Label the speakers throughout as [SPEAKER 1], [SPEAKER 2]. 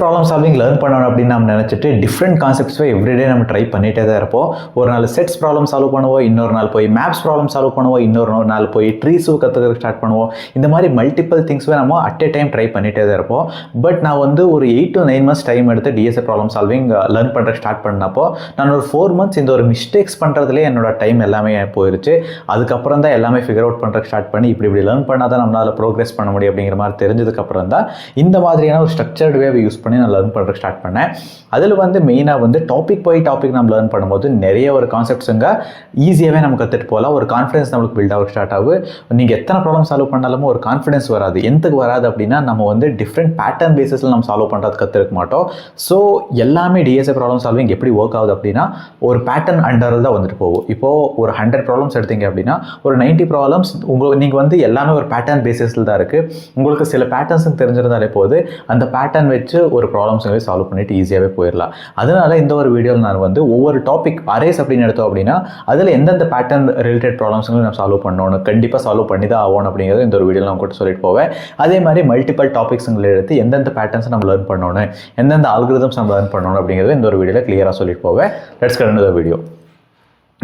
[SPEAKER 1] Problem solving learn பண்ணணும் அப்படின்னு நம்ம நினச்சிட்டு டிஃப்ரெண்ட் கான்செப்ட்ஸை எவ்ரிடே நம்ம ட்ரை பண்ணிகிட்டே தான் இருப்போம். ஒரு நாள் செட்ஸ் ப்ராப்ளம் சால்வ் பண்ணுவோம், இன்னொரு நாள் போய் மேப்ஸ் ப்ராப்ளம் சால்வ் பண்ணுவோம், இன்னொரு நாள் போய் ட்ரீஸு கற்றுக்க ஸ்டார்ட் பண்ணுவோம். இந்த மாதிரி மல்டிபிள் திங்ஸுமே நம்ம அட் எ டைம் ட்ரை பண்ணிகிட்டே தான் இருப்போம். பட் நான் வந்து ஒரு 8 to 9 months டைம் எடுத்து டிஎஸ்ஏ ப்ராப்ளம் சால்விங் லேர்ன் பண்ணுற ஸ்டார்ட் பண்ணப்போ நான் ஒரு 4 months இந்த ஒரு மிஸ்டேக்ஸ் பண்ணுறதுலே என்னோட டைம் எல்லாமே போயிருச்சு. அதுக்கப்புறம் தான் எல்லாமே ஃபிகர் அவுட் பண்ணுற ஸ்டார்ட் பண்ணி இப்படி லேர்ன் பண்ணால் தான் நம்மளால் ப்ரோக்ரஸ் பண்ண முடியும் அப்படிங்கிற மாதிரி தெரிஞ்சதுக்கப்புறம் தான் இந்த மாதிரியான ஒரு ஸ்ட்ரக்சர்டு வே யூஸ் பண்ணி நான் லேர்ன் பண்ணுற ஸ்டார்ட் பண்ணேன். அதில் வந்து மெயினாக வந்து டாபிக் நம்ம லேர்ன் பண்ணும்போது நிறைய ஒரு கான்செப்ட்ஸுங்க ஈஸியாகவே நம்ம கற்றுட்டு போகலாம். ஒரு கான்ஃபிடன்ஸ் நம்மளுக்கு பில்ட் ஆக ஸ்டார்ட் ஆகும். நீங்கள் எத்தனை ப்ராப்ளம் சால்வ் பண்ணாலும் ஒரு கான்ஃபிடன்ஸ் வராது. எந்தக்கு வராது அப்படின்னா நம்ம வந்து டிஃப்ரெண்ட் பேட்டர்ன் பேசிஸில் நம்ம சால்வ் பண்ணுறது கற்றுக்க மாட்டோம். ஸோ எல்லாமே டிஎஸ்ஏ ப்ராப்ளம் சால்விங் எப்படி ஒர்க் ஆகுது அப்படின்னா ஒரு பேட்டர்ன் அண்டரில் தான் வந்துட்டு போகும். இப்போது ஒரு 100 ப்ராப்ளம்ஸ் எடுத்தீங்க அப்படின்னா ஒரு 90 ப்ராப்ளம்ஸ் நீங்கள் வந்து எல்லாமே ஒரு பேட்டர்ன் பேசிஸில் தான் இருக்குது. உங்களுக்கு சில பேட்டர்ன்ஸுக்கு தெரிஞ்சிருந்தாலே போது அந்த பேட்டர்ன் வச்சு ஒரு ப்ராப்ளம்ஸை சால்வ் பண்ணிட்டு ஈஸியாகவே போயிடலாம். அதனால இந்த ஒரு வீடியோவில் நான் வந்து ஒவ்வொரு டாபிக் அரேஸ் அப்படின்னு எடுத்தோம் அப்படின்னா அதில் எந்தெந்த பேட்டர்ன் ரிலேட்டட் ப்ராப்ளம்ஸுங்களும் நம்ம சால்வ் பண்ணணும், கண்டிப்பாக சால்வ் பண்ணி தான் ஆகணும் அப்படிங்கிறது இந்த ஒரு வீடியோவில் நான் கூட சொல்லிட்டு போவேன். அதே மாதிரி மல்டிபிள் டாபிக்ஸுங்களை எடுத்து எந்தெந்த பேட்டர்ன்ஸ் நம்ம லேர்ன் பண்ணணும், எந்தெந்த அல்காரிதம்ஸ் நம்ம லேர்ன் பண்ணணும் அப்படிங்கிறது இந்த ஒரு வீடியோவில் கிளியராக சொல்லிட்டு போவேன். Let's cut into the video.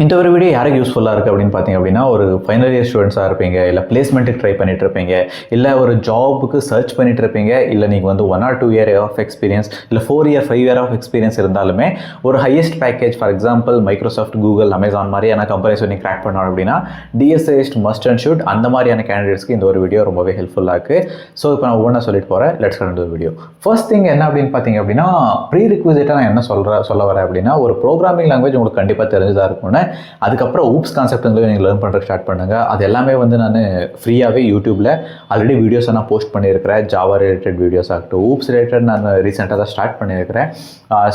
[SPEAKER 1] இந்த ஒரு வீடியோ யாருக்கு யூஸ்ஃபுல்லாக இருக்குது அப்படின்னு பார்த்தீங்க அப்படின்னா ஒரு ஃபைனல் இயர் ஸ்டூடெண்ட்ஸாக இருப்பீங்க, இல்லை பிளேஸ்மெண்ட்டுக்கு ட்ரை பண்ணிட்டு இருப்பீங்க, இல்லை ஒரு ஜாபுக்கு சர்ச் பண்ணிட்டு இருப்பீங்க, இல்லை நீங்கள் வந்து 1 or 2 year ஆஃப் எக்ஸ்பீரியன்ஸ், இல்லை 4 year 5 year ஆஃப் எக்ஸ்பீரியன்ஸ் இருந்தாலுமே ஒரு highest package for example Microsoft, Google, Amazon மாதிரியான கம்பெனிஸ் நீங்கள் கிராக் பண்ணணும் அப்படின்னா டிஎஸ்ஏ மஸ்ட் அண்ட் ஷுட் அந்த மாதிரியான கேண்டிடேட்ஸ்க்கு இந்த ஒரு வீடியோ ரொம்பவே ஹெல்ப்ஃபுல்லாக இருக்குது. ஸோ இப்போ நான் ஒவ்வொன்றா சொல்லிட்டு போகிறேன். Let's cut into the video. First thing என்ன அப்படின்னு பார்த்தீங்க அப்படின்னா ப்ரீ ரிக்விசிட்டாக நான் என்ன சொல்ல வரேன் அப்படின்னா ஒரு ப்ரோக்ராமிங் லாங்குவேஜ் உங்களுக்கு கண்டிப்பாக தெரிஞ்சதாக இருக்கும்னு. அதுக்கப்புறம் ஊப்ஸ் கான்செப்ட் நீங்கள் லேர்ன் பண்ணுற ஸ்டார்ட் பண்ணுங்கள். அது எல்லாமே வந்து நான் ஃப்ரீயாகவே யூடியூப்பில் ஆல்ரெடி வீடியோஸை நான் போஸ்ட் பண்ணியிருக்கிறேன். ஜாவா ரிலேட்டட் வீடியோஸ் ஆகட்டும், ஊப்ஸ் ரிலேட்டட் நான் ரீசெண்டாக தான் ஸ்டார்ட் பண்ணியிருக்கிறேன்.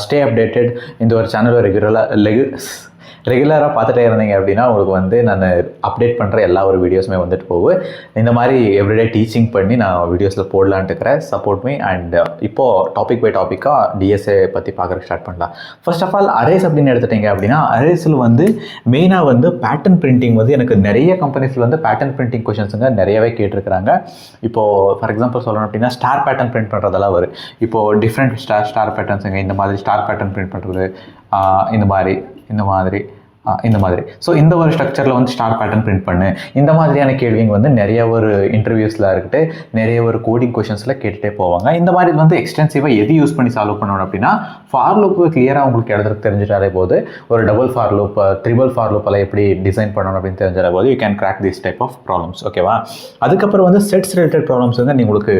[SPEAKER 1] Stay updated. இந்த ஒரு சேனல் ரெகுலராக பார்த்துட்டே இருந்தீங்க அப்படின்னா உங்களுக்கு வந்து நான் அப்டேட் பண்ணுற எல்லா ஒரு வீடியோஸுமே வந்துட்டு போகும். இந்த மாதிரி எவ்ரிடே டீச்சிங் பண்ணி நான் வீடியோஸில் போடலான்ட்டு இருக்கிறேன். Support me. அண்ட் இப்போது டாபிக் பை டாப்பிக்காக டிஎஸ்ஏ பற்றி பார்க்குற ஸ்டார்ட் பண்ணலாம். ஃபர்ஸ்ட் ஆஃப் ஆல் அரேஸ் அப்படின்னு எடுத்துட்டீங்க அப்படின்னா அரேஸில் வந்து மெயினாக வந்து பேட்டர்ன் பிரிண்டிங் வந்து எனக்கு நிறைய கம்பெனிஸில் வந்து பேட்டர்ன் பிரிண்டிங் கொஷின்ஸுங்க நிறையவே கேட்டிருக்கிறாங்க. இப்போது ஃபார் எக்ஸாம்பிள் சொல்லணும் அப்படின்னா ஸ்டார் பேட்டர்ன் பிரிண்ட் பண்ணுறதெல்லாம் வரும். இப்போது டிஃப்ரெண்ட் ஸ்டார் பேட்டர்ன்ஸுங்க இந்த மாதிரி ஸ்டார் பேட்டர்ன் பிரிண்ட் பண்ணுறது இந்த மாதிரி ஸோ இந்த ஒரு ஸ்ட்ரக்சரில் வந்து ஸ்டார் பேட்டர்ன் பிரிண்ட் பண்ணு, இந்த மாதிரியான கேள்விங்க வந்து நிறைய ஒரு இன்டர்வியூஸில் இருக்கட்டு நிறைய ஒரு கோடிங் கொஷின்ஸில் கேட்டுகிட்டே போவாங்க. இந்த மாதிரி வந்து எக்ஸ்டென்சிவாக எது யூஸ் பண்ணி சால்வ் பண்ணணும் அப்படின்னா ஃபார் லூப்பு கிளியராக உங்களுக்கு எழுதுறதுக்கு தெரிஞ்சிட்டாலே போது ஒரு double for loop, triple for லூப்பெல்லாம் எப்படி டிசைன் பண்ணணும் அப்படின்னு தெரிஞ்சாலே போது you can crack this type of problems. ஓகேவா? அதுக்கப்புறம் வந்து செட்ஸ் ரிலேட்டட் ப்ராப்ளம்ஸ் வந்து உங்களுக்கு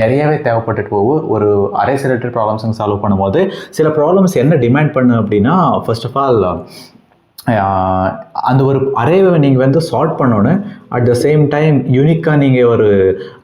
[SPEAKER 1] நிறையவே தேவைப்பட்டுட்டு போகும். ஒரு அரேஸ் ரிலேட்டட் ப்ராப்ளம்ஸ் சால்வ் பண்ணும்போது சில ப்ராப்ளம்ஸ் என்ன டிமாண்ட் பண்ணு அப்படின்னா ஃபர்ஸ்ட் ஆஃப் ஆல் அந்த ஒரு அரேவை நீங்கள் வந்து சால்வ் பண்ணணும். அட் த சேம் டைம் யூனிக்காக நீங்கள் ஒரு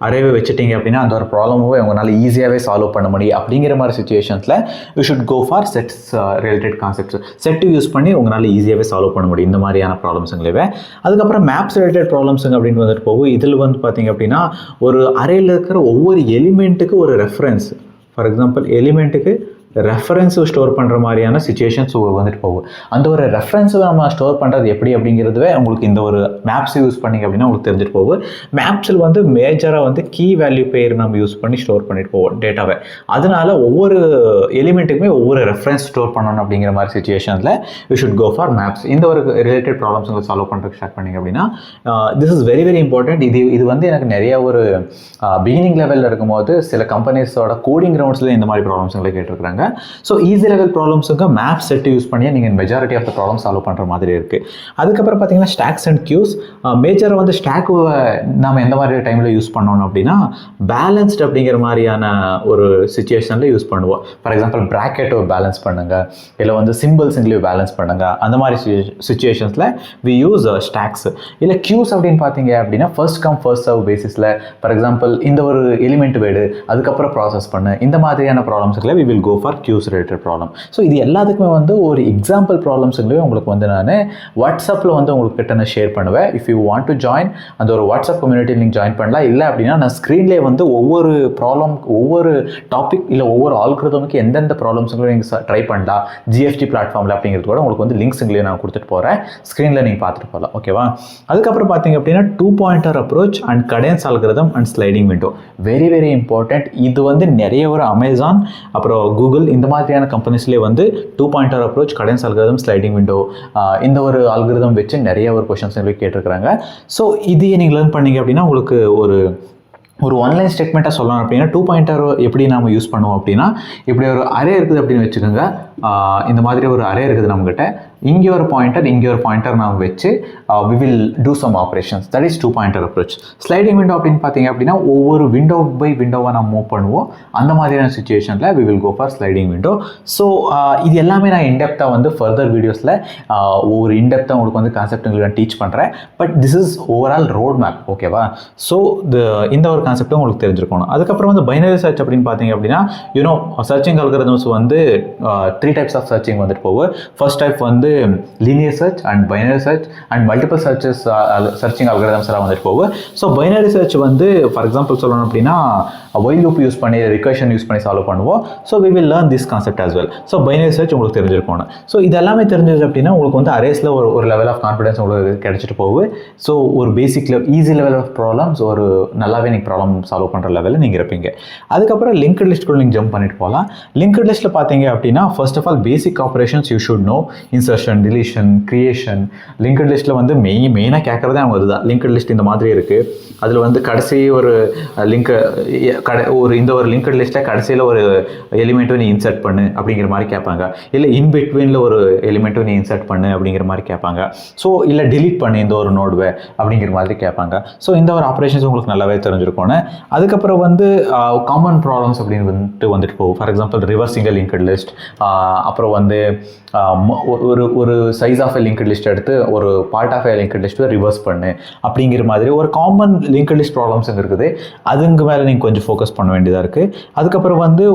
[SPEAKER 1] அரேவை வச்சுட்டீங்க அப்படின்னா அந்த ஒரு ப்ராப்ளமும் உங்களால் ஈஸியாகவே சால்வ் பண்ண முடியும். அப்படிங்கிற மாதிரி சுச்சுவேஷன்ஸில் you should go for sets related concepts. Set use பண்ணி உங்களால் ஈஸியாகவே சால்வ் பண்ண முடியும் இந்த மாதிரியான ப்ராப்ளம்ஸுங்களே. அதுக்கப்புறம் மேப்ஸ் ரிலேட்டட் ப்ராப்ளம்ஸுங்க அப்படின்னு வந்துட்டு போகும். இதில் வந்து பார்த்தீங்க அப்படின்னா ஒரு அரேயில் இருக்கிற ஒவ்வொரு எலிமெண்ட்டுக்கு ஒரு ரெஃபரன்ஸ், ஃபார் எக்ஸாம்பிள் எலிமெண்ட்டுக்கு ரெஃபரன்ஸ் ஸ்டோர் பண்ணுற மாதிரியான சுச்சுவேஷன்ஸ் வந்துட்டு போகும். அந்த ஒரு ரெஃபரன்ஸை நம்ம ஸ்டோர் பண்ணுறது எப்படி அப்படிங்கிறதுவே உங்களுக்கு இந்த ஒரு மேப்ஸ் யூஸ் பண்ணிங்க அப்படின்னா உங்களுக்கு தெரிஞ்சுட்டு போகும். மேப்ஸில் வந்து மேஜராக வந்து கீ வேல்யூ பேர் நம்ம யூஸ் பண்ணி ஸ்டோர் பண்ணிட்டு போவோம் டேட்டாவை. அதனால ஒவ்வொரு எலிமெண்ட்டுக்குமே ஒவ்வொரு ரெஃபரன்ஸ் ஸ்டோர் பண்ணணும் அப்படிங்கிற மாதிரி சுச்சுவேஷனில் you should go for maps. இந்த ஒரு ரிலேட்டட் ப்ராப்ளம்ஸ் உங்களுக்கு சால்வ் பண்ணுறதுக்கு ஸ்டார்ட் பண்ணிங்க அப்படின்னா this is very very important. இது வந்து எனக்கு நிறைய ஒரு பிகினிங் லெவலில் இருக்கும்போது சில கம்பெனிஸோட கோடிங் கிரவுண்ட்ஸில் இந்த மாதிரி ப்ராப்ளம்ஸுங்களை கேட்டிருக்காங்க. ஸோ ஈஸி லெவல் ப்ராப்ளம்ஸுக்கு மேப் செட் யூஸ் பண்ணி நீங்கள் majority of the problem solve பண்ணுற மாதிரி இருக்குது. அதுக்கப்புறம் பார்த்தீங்கன்னா ஸ்டாக்ஸ் அண்ட் கியூஸ். மேஜராக வந்து ஸ்டாக்கு நம்ம எந்த மாதிரி டைமில் யூஸ் பண்ணணும் அப்படின்னா பேலன்ஸ்ட் அப்படிங்கிற மாதிரியான ஒரு சுச்சுவேஷனில் யூஸ் பண்ணுவோம். ஃபார் எக்ஸாம்பிள் ப்ராக்கெட்டை பேலன்ஸ் பண்ணுங்கள், இல்லை வந்து சிம்பிள்ஸுங்களையும் பேலன்ஸ் பண்ணுங்கள். அந்த மாதிரி சுச்சுவேஷன்ஸில் வி யூஸ் ஸ்டாக்ஸ். இல்லை கியூஸ் அப்படின்னு பார்த்தீங்க அப்படின்னா ஃபர்ஸ்ட் கம் ஃபர்ஸ்ட் சர்வ் பேசிஸில் ஃபார் எக்ஸாம்பிள் இந்த ஒரு எலிமெண்ட் வேடு அதுக்கப்புறம் ப்ராசஸ் பண்ணு, இந்த மாதிரியான ப்ராப்ளம்ஸுக்குள்ள we will go for for queues related problem. So இது எல்லாத்துக்குமே வந்து ஒரு எக்ஸாம்பிள் ப்ராப்ளம்ஸுங்களே உங்களுக்கு வந்து நான் வாட்ஸ்அப்பில் வந்து உங்களுக்கு கிட்ட நான் ஷேர் பண்ணுவேன். If you want to join அந்த ஒரு வாட்ஸ்அப் கம்யூனிட்டி நீங்கள் ஜாயின் பண்ணலாம். இல்லை அப்படின்னா நான் ஸ்க்ரீன்லேயே வந்து ஒவ்வொரு ப்ராப்ளம், ஒவ்வொரு டாபிக், இல்லை ஒவ்வொரு ஆல்கிரிதமுக்கு எந்தெந்த ப்ராப்ளம்ஸுங்களும் நீங்கள் ட்ரை பண்ணலாம் GFT பிளாட்ஃபார்மில் அப்படிங்கிறது கூட உங்களுக்கு வந்து லிங்க்ஸுங்களே நான் கொடுத்துட்டு போகிறேன். ஸ்க்ரீனில் நீங்கள் பார்த்துட்டு போகலாம். ஓகேவா? அதுக்கப்புறம் பார்த்தீங்க அப்படின்னா 2 pointer approach and Kadane's algorithm and sliding window. Very very important. இது வந்து நிறைய ஒரு அமேசான் அப்புறம் கூகுள் இந்த மாதிரியான கம்பெனிஸ்லேயே வந்து 2 pointer approach, Kadane's algorithm, sliding window இந்த ஒரு அல்காரிதம் வச்சு நிறைய ஒரு கொஷின்ஸ் எங்களுக்கு கேட்டிருக்கிறாங்க. ஸோ இதையே நீங்கள் லேர்ன் பண்ணீங்க அப்படின்னா உங்களுக்கு ஒரு ஆன்லைன் ஸ்டேட்மெண்ட்டாக சொல்லணும் அப்படின்னா 2 பாயிண்டர் எப்படி நம்ம யூஸ் பண்ணுவோம் அப்படின்னா, இப்படி ஒரு அரே இருக்குது அப்படின்னு வச்சுக்கோங்க. இந்த மாதிரி ஒரு அரே இருக்குது நம்மகிட்ட. இங்கே ஒரு பாயிண்டர், இங்கே ஒரு பாயிண்டர் நாம் வச்சு we will do some operations. that is 2 pointer approach. Sliding window அப்படின்னு பார்த்தீங்க அப்படின்னா ஒவ்வொரு விண்டோ பை விண்டோவை நம்ம மூவ் பண்ணுவோம். அந்த மாதிரியான சுச்சுவேஷனில் we will go for sliding window. So இது எல்லாமே நான் இன்டெப்த்தாக வந்து ஃபர்தர் வீடியோஸில் ஒவ்வொரு இன்டெப்த்தாக உங்களுக்கு வந்து கான்செப்ட் உங்களுக்கு நான் டீச் பண்ணுறேன். But this is overall road map. ஓகேவா? ஸோ இந்த ஒரு கான்செப்டும் உங்களுக்கு தெரிஞ்சிருக்கணும். அதுக்கப்புறம் வந்து பைனரி சர்ச் அப்படின்னு பார்த்தீங்க அப்படின்னா யூனோ சர்ச்சிங் அல்காரிதம்ஸ் வந்து 3 டைப்ஸ் ஆஃப் சர்ச்சிங் வந்துட்டு போகும். ஃபர்ஸ்ட் டைப் வந்து linear search and binary search and multiple searches searching algorithms எல்லாம் வந்துட்டு போகும். ஸோ பைனரி சர்ச் வந்து ஃபார் எக்ஸாம்பிள் சொல்லணும் அப்படின்னா ஒயில் லூப் யூஸ் பண்ணி ரிகர்ஷன் யூஸ் பண்ணி சால்வ் பண்ணுவோம். So we will learn this concept as well. So binary search உங்களுக்கு தெரிஞ்சிருக்கணும். ஸோ இது எல்லாமே தெரிஞ்சது அப்படின்னா உங்களுக்கு வந்து அரேஸில் ஒரு லெவல் ஆஃப் கான்ஃபிடன்ஸ் உங்களுக்கு கிடைச்சிட்டு போகுது. ஸோ ஒரு பேசிக் ஈஸி லெவல் ஆஃப் ப்ராப்ளம்ஸ், ஒரு நல்லாவே நீங்கள் ப்ராப்ளம் சால்வ் பண்ணுற லெவலில் நீங்கள் இருப்பீங்க. அதுக்கப்புறம் லிங்க்டு லிஸ்ட்குள்ள நீங்கள் ஜம்ப் பண்ணிட்டு போகலாம். லிங்க்டு லிஸ்ட்டில் பார்த்தீங்க அப்படின்னா first of all basic operations you should know. Insertion, deletion, creation. Linked லிஸ்ட்டில் வந்து மெயினாக கேட்குறதே அவங்க அதுதான். லிங்க்டு லிஸ்ட் இந்த மாதிரி இருக்குது. அதில் வந்து கடைசி ஒரு லிங்க் இந்த ஒரு லிங்க்டு லிஸ்ட்டில் கடைசியில் ஒரு எலிமெண்ட்டும் நீ இன்சர்ட் பண்ணு அப்படிங்கிற மாதிரி கேட்பாங்க. இல்லை இன் பிட்வீனில் ஒரு எலிமெண்ட்டும் நீ இன்சர்ட் பண்ணு அப்படிங்கிற மாதிரி கேட்பாங்க. ஸோ இல்லை டிலீட் பண்ணு இந்த ஒரு நோடுவை அப்படிங்கிற மாதிரி கேட்பாங்க. ஸோ இந்த ஒரு ஆப்ரேஷன்ஸ் உங்களுக்கு நல்லாவே தெரிஞ்சிருக்கோன்னு. அதுக்கப்புறம் வந்து காமன் ப்ராப்ளம்ஸ் அப்படின்னு வந்துட்டு போகும். For example reversing linked list, அப்புறம் வந்து ஒரு size of a linked list எடுத்து ஒரு பார்ட் ஆஃப் எ லிங்க்டு லிஸ்ட்டை ரிவர்ஸ் பண்ணு அப்படிங்கிற மாதிரி ஒரு காமன் லிங்க்டு லிஸ்ட் ப்ராப்ளம்ஸ் இருக்குது. அதுக்கு மேலே நீங்கள் கொஞ்சம் ஃபோக்கஸ் பண்ண வேண்டியதாக இருக்குது. அதுக்கப்புறம் வந்து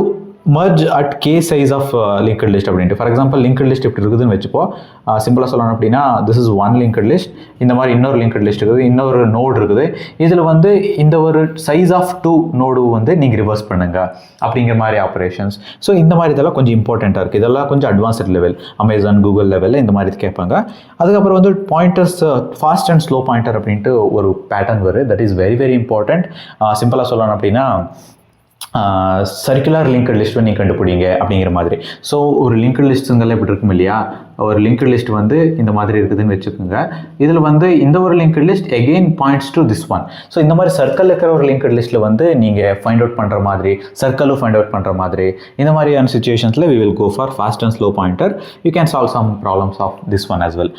[SPEAKER 1] merge at k size of linked list அப்படின்ட்டு. ஃபார் எக்ஸாம்பிள் லிங்க்டு லிஸ்ட் எப்படி இருக்குதுன்னு வச்சுப்போ, சிம்பிளாக சொல்லணும் அப்படின்னா this is one linked list. இந்த மாதிரி இன்னொரு லிங்க்டு லிஸ்ட் இருக்குது, இன்னொரு நோடு இருக்குது. இதில் வந்து இந்த ஒரு சைஸ் ஆஃப் 2 நோடு வந்து நீங்கள் ரிவர்ஸ் பண்ணுங்க அப்படிங்கிற மாதிரி ஆப்ரேஷன்ஸ். ஸோ இந்த மாதிரி இதெல்லாம் கொஞ்சம் இம்பார்ட்டண்ட்டாக இருக்குது. இதெல்லாம் கொஞ்சம் அட்வான்ஸ்ட் லெவல், அமேசான் கூகுள் லெவலில் இந்த மாதிரி கேட்பாங்க. அதுக்கப்புறம் வந்து pointers fast and slow pointer அப்படின்ட்டு ஒரு பேட்டர்ன் வருது. That is very very important. சிம்பிளாக சொல்லணும் அப்படின்னா சர்க்குலர் லிங்க்டு லிஸ்ட் நீங்கள் கண்டுபிடிங்க அப்படிங்கிற மாதிரி. ஸோ ஒரு லிங்க்டு லிஸ்ட்டுங்கெல்லாம் எப்படி இருக்கும் இல்லையா, ஒரு லிங்க்டு லிஸ்ட் வந்து இந்த மாதிரி இருக்குதுன்னு வச்சுக்கோங்க. இதில் வந்து இந்த ஒரு linked list again points to this one. So இந்த மாதிரி சர்க்கிள் இருக்கிற ஒரு லிங்க்டு லிஸ்ட்டில் வந்து நீங்கள் ஃபைண்ட் அவுட் பண்ணுற மாதிரி, சர்க்கிளும் ஃபைண்ட் அவுட் பண்ணுற மாதிரி இந்த மாதிரியான சுச்சுவேஷன்ஸில் we will go for fast and slow pointer. You can solve some problems of this one as well.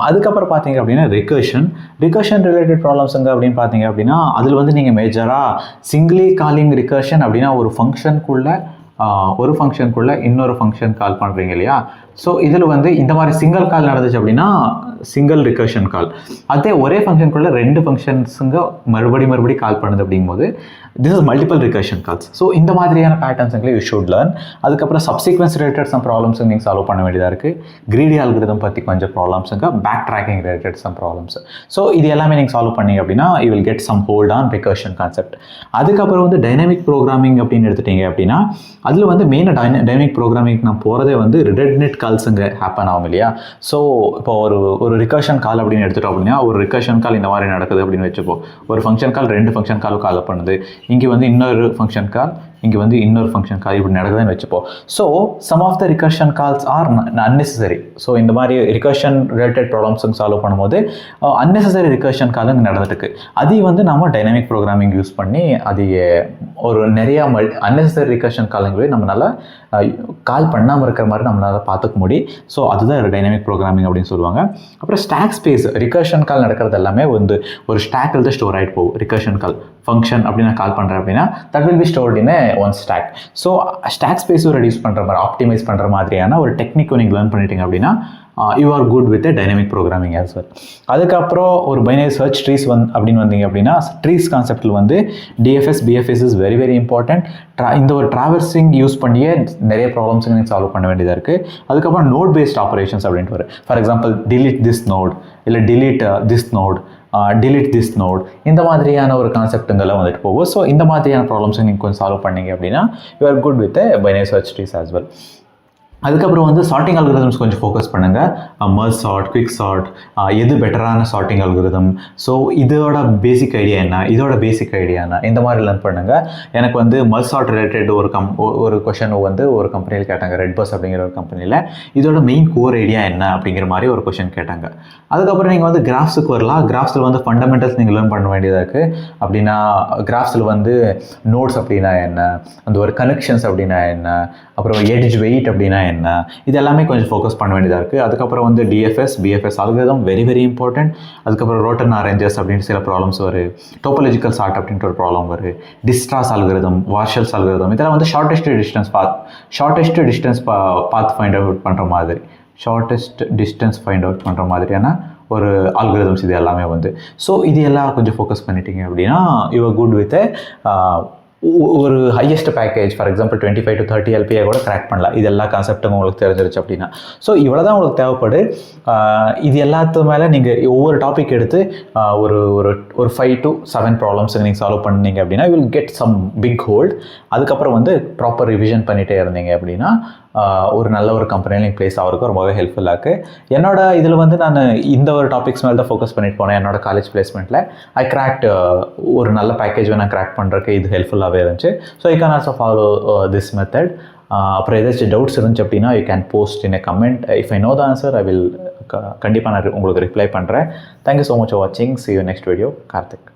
[SPEAKER 1] அதுக்கப்புறம் பார்த்தீங்க அப்படின்னா ரிகர்ஷன் ரிலேட்டட் ப்ராப்ளம்ஸுங்க அப்படின்னு பார்த்தீங்க அப்படின்னா அதில் வந்து நீங்கள் மேஜராக சிங்கிளி காலிங் ரிகர்ஷன் அப்படின்னா ஒரு ஃபங்க்ஷனுக்குள்ளே இன்னொரு ஃபங்க்ஷன் கால் பண்ணுறீங்க இல்லையா. ஸோ இதில் வந்து இந்த மாதிரி சிங்கிள் கால் நடந்துச்சு அப்படின்னா சிங்கிள் ரிகர்ஷன் கால். அதே ஒரே ஃபங்க்ஷனுக்குள்ளே 2 ஃபங்க்ஷன்ஸுங்க மறுபடி கால் பண்ணுது அப்படிங்கும்போது this is multiple recursion calls. So இந்த மாதிரியான பேட்டர்ன்ஸுங்களே யூ ஷுட் லேர்ன். அதுக்கப்புறம் சப்சீக்வன்ஸ் ரிலேட்டட் சம் ப்ராப்ளம்ஸுங்க நீங்கள் சால்வ் பண்ண வேண்டியதாக இருக்குது. கிரீடி அல்காரிதம் பற்றி கொஞ்சம் ப்ராப்ளம்ஸுங்க, backtracking related some problems. So இது எல்லாமே நீங்கள் சால்வ் பண்ணீங்க அப்படின்னா you will get some hold on recursion concept. அதுக்கப்புறம் வந்து டைனமிக் ப்ரோக்ராமிங் அப்படின்னு எடுத்துட்டீங்க அப்படின்னா அதில் வந்து மெயினாக டைனமிக் ப்ரோக்ராமிங் நான் போகிறதே வந்து ரிடண்டன்ட் கால்ஸுங்க ஹேப்பன் ஆகும் இல்லையா. ஸோ இப்போ ஒரு ரிகர்ஷன் கால் அப்படின்னு எடுத்துட்டோம் அப்படின்னா ஒரு ரிகர்ஷன் கால் இந்த மாதிரி நடக்குது அப்படின்னு வச்சுப்போம். ஒரு ஃபங்க்ஷன் கால் 2 ஃபங்க்ஷன் காலும் கால் பண்ணுது. இங்கே வந்து இன்னொரு ஃபங்க்ஷன் கால், இங்கே வந்து இன்னொரு ஃபங்க்ஷன் கால் இப்படி நடக்குதுன்னு வச்சுப்போம். So some of the recursion calls are unnecessary. So இந்த மாதிரி ரிகர்ஷன் ரிலேட்டட் ப்ராப்ளம்ஸுங்க சால்வ் பண்ணும்போது அன்னெசரி ரிகர்ஷன் கால் இங்கே நடந்துட்டுருக்கு. அதையும் வந்து நம்ம டைனமிக் ப்ரோக்ராமிங் யூஸ் பண்ணி அது ஒரு நிறையா அன்னெசரி ரிகர்ஷன் காலங்களே நம்மளால் கால் பண்ணாமல் இருக்கிற மாதிரி நம்மளால் பார்த்துக்க முடியும். ஸோ அதுதான் டைனமிக் ப்ரோக்ராமிங் அப்படின்னு சொல்லுவாங்க. அப்புறம் ஸ்டாக் ஸ்பேஸ் ரிகர்ஷன் கால் நடக்கிறது எல்லாமே வந்து ஒரு ஸ்டாக்கில் தான் ஸ்டோர் ஆகிட்டு போகும். ரிகர்ஷன் கால் ஃபங்க்ஷன் அப்படி நான் கால் பண்ணுறேன் அப்படின்னா that will be stored in one stack. So stack ஸ்பேஸும் ரெடியூஸ் பண்ணுற மாதிரி, ஆப்டிமைஸ் பண்ணுற மாதிரியான ஒரு டெக்னிக் நீங்கள் லேர்ன் பண்ணிட்டீங்க அப்படின்னா you are good with dynamic programming as well. அதுக்கப்புறம் ஒரு பைனரி சர்ச் ட்ரீஸ் அப்படின்னு வந்தீங்க அப்படின்னா ட்ரீஸ் கான்செப்டில் வந்து TFS PFS is very very important. இந்த ஒரு ட்ராவர்சிங் யூஸ் பண்ணியே நிறைய ப்ராப்ளம்ஸுக்கு நீங்கள் சால்வ் பண்ண வேண்டியதாக இருக்குது. அதுக்கப்புறம் நோட் பேஸ்ட் ஆப்ரேஷன்ஸ் அப்படின்ட்டு வரும். For example delete this node, இல்லை delete this node, delete this node, இந்த மாதிரியான ஒரு கான்செப்ட்டுங்களை வந்துட்டு போகும். ஸோ இந்த மாதிரியான ப்ராப்ளம்ஸை நீங்கள் கொஞ்சம் சால்வ் பண்ணீங்க அப்படின்னா you are good with binary search trees as well. அதுக்கப்புறம் வந்து சார்ட்டிங் அல்கரிதம்ஸ் கொஞ்சம் ஃபோக்கஸ் பண்ணுங்கள். மர்ஜ் சார்ட், குவிக் சார்ட், எது பெட்டரான சார்ட்டிங் அல்கரிதம், ஸோ இதோட பேசிக் ஐடியா என்ன, இதோட பேசிக் ஐடியா என்ன, இந்த மாதிரி லேர்ன் பண்ணுங்கள். எனக்கு வந்து மர்ஜ் சார்ட் ரிலேட்டட் ஒரு கொஷன் வந்து ஒரு கம்பெனியில் கேட்டாங்க, ரெட் பஸ் அப்படிங்கிற ஒரு கம்பெனியில். இதோட மெயின் கோர் ஐடியா என்ன அப்படிங்கிற மாதிரி ஒரு கொஷன் கேட்டாங்க. அதுக்கப்புறம் நீங்கள் வந்து கிராஃப்ஸுக்கு வரலாம். கிராஃப்ஸில் வந்து ஃபண்டமெண்டல்ஸ் நீங்கள் லேர்ன் பண்ண வேண்டியதாக இருக்குது. அப்படின்னா கிராஃப்ஸில் வந்து நோட்ஸ் அப்படின்னா என்ன, அந்த ஒரு கனெக்ஷன்ஸ் அப்படின்னா என்ன, அப்புறம் எட்ஜ் வெயிட் அப்படின்னா என்ன, இது எல்லாமே கொஞ்சம் ஃபோக்கஸ் பண்ண வேண்டியதாக இருக்குது. அதுக்கப்புறம் வந்து TFS PFS algorithm very very important. அதுக்கப்புறம் ரோட்டன் அரேஞ்சர்ஸ் அப்படின்ட்டு சில ப்ராப்ளம்ஸ் வரும். டோபோலஜிக்கல் சார்ட் அப்படின்ட்டு ஒரு ப்ராப்ளம் வரும். டிஸ்ட்ராஸ் அல்கரிதம், வார்ஷல்ஸ் அல்கரிதம், இதெல்லாம் வந்து ஷார்ட்டஸ்ட் டிஸ்டன்ஸ் பாத் ஃபைண்ட் அவுட் பண்ணுற மாதிரியான ஒரு அல்கரிதம்ஸ் இது எல்லாமே வந்து. ஸோ இது எல்லாம் கொஞ்சம் ஃபோக்கஸ் பண்ணிட்டீங்க அப்படின்னா யூ ஆர் குட் வித் ஒரு highest package. For example 25 to 30 LPA கூட கிராக் பண்ணலாம். இது எல்லா கான்செப்ட்டும் உங்களுக்கு தெரிஞ்சிருச்சு அப்படின்னா. ஸோ இவ்வளோ தான் உங்களுக்கு தேவைப்படு. இது எல்லாத்து மேலே நீங்கள் ஒவ்வொரு டாபிக் எடுத்து ஒரு ஒரு 5 to 7 ப்ராப்ளம்ஸுக்கு நீங்கள் சால்வ் பண்ணீங்க அப்படின்னா you will get some big hold. அதுக்கப்புறம் வந்து ப்ராப்பர் ரிவிஷன் பண்ணிகிட்டே இருந்தீங்க அப்படின்னா ஒரு நல்ல ஒரு கம்பெனியில் நீங்கள் ப்ளேஸ் ஆகிறதுக்கு ரொம்பவே ஹெல்ப்ஃபுல்லாக இருக்குது. என்னோட இதில் வந்து நான் இந்த ஒரு டாபிக்ஸ் மேலே தான் ஃபோக்கஸ் பண்ணிட்டு போனேன். என்னோட காலேஜ் பிளேஸ்மெண்ட்டில் ஐ கிராக்ட் ஒரு நல்ல பேக்கேஜ் நான் கிராக் பண்ணுறதுக்கு இது ஹெல்ப்ஃபுல்லாகவே இருந்துச்சு. So I can also follow this method. அப்புறம் ஏதாச்சும் டவுட்ஸ் இருந்துச்சு அப்படின்னா you can post in a comment. If I know the answer I will கண்டிப்பாக நான் உங்களுக்கு ரிப்ளை பண்ணுறேன். தேங்க்யூ ஸோ மச் ஃபார் வாட்சிங். see you next video. Karthik.